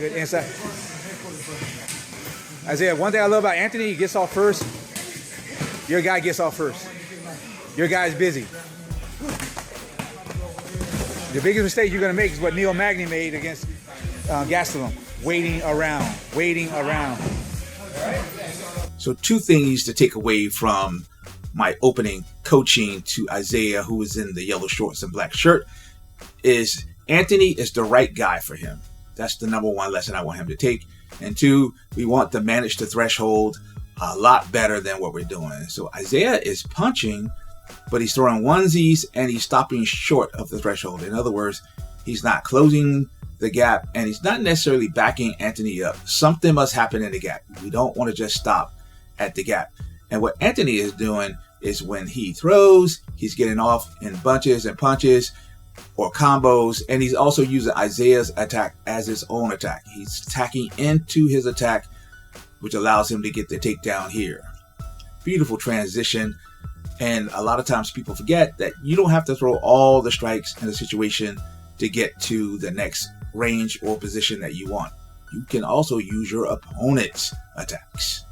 Good inside. Isaiah, one thing I love about Anthony, he gets off first. Your guy gets off first. Your guy's busy. The biggest mistake you're going to make is what Neil Magny made against Gastelum. Waiting around. So 2 things to take away from my opening coaching to Isaiah, who is in the yellow shorts and black shirt, is Anthony is the right guy for him. That's the number 1 lesson I want him to take. And 2, we want to manage the threshold a lot better than what we're doing. So Isaiah is punching, but he's throwing onesies and he's stopping short of the threshold. In other words, he's not closing the gap and he's not necessarily backing Anthony up. Something must happen in the gap. We don't want to just stop at the gap. And what Anthony is doing is when he throws, he's getting off in bunches and punches or combos, and he's also using Isaiah's attack as his own attack. He's attacking into his attack, which allows him to get the takedown here. Beautiful transition. And a lot of times people forget that you don't have to throw all the strikes in a situation to get to the next range or position that you want. You can also use your opponent's attacks.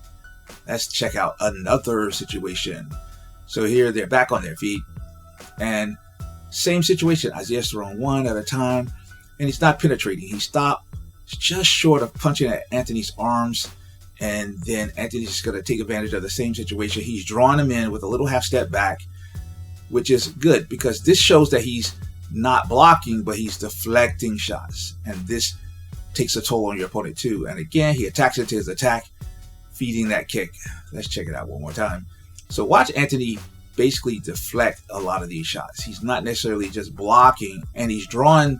Let's check out another situation. So here they're back on their feet, and same situation. Isaiah's throwing one at a time, and he's not penetrating. He stopped just short of punching at Anthony's arms, and then Anthony's just going to take advantage of the same situation. He's drawing him in with a little half step back, which is good because this shows that he's not blocking, but he's deflecting shots, and this takes a toll on your opponent too. And again, he attacks into his attack, feeding that kick. Let's check it out one more time. So watch Anthony basically deflect a lot of these shots. He's not necessarily just blocking, and he's drawing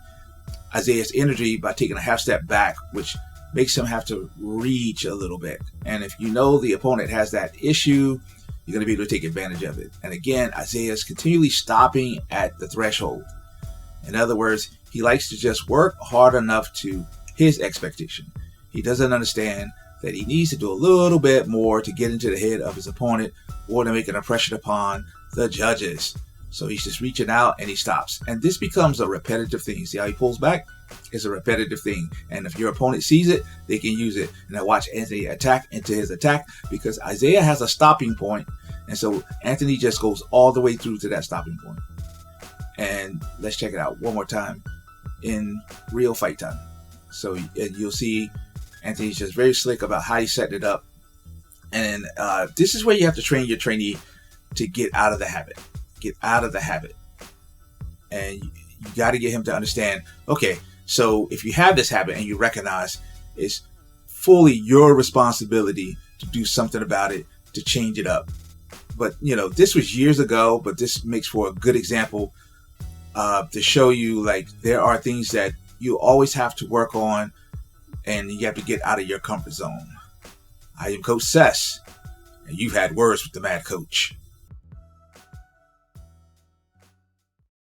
Isaiah's energy by taking a half step back, which makes him have to reach a little bit. And if you know the opponent has that issue, you're going to be able to take advantage of it. And again, Isaiah's continually stopping at the threshold. In other words, he likes to just work hard enough to his expectation. He doesn't understand that he needs to do a little bit more to get into the head of his opponent or to make an impression upon the judges. So he's just reaching out and he stops. And this becomes a repetitive thing. See how he pulls back? It's a repetitive thing. And if your opponent sees it, they can use it. And I watch Anthony attack into his attack because Isaiah has a stopping point. And so Anthony just goes all the way through to that stopping point. And let's check it out one more time in real fight time. So you'll see Anthony's just very slick about how he set it up. And this is where you have to train your trainee to get out of the habit. Get out of the habit. And you got to get him to understand, okay, so if you have this habit and you recognize it's fully your responsibility to do something about it, to change it up. But, you know, this was years ago, but this makes for a good example to show you, like, there are things that you always have to work on and you have to get out of your comfort zone. I am Coach Sess, and you've had words with the Mad Coach.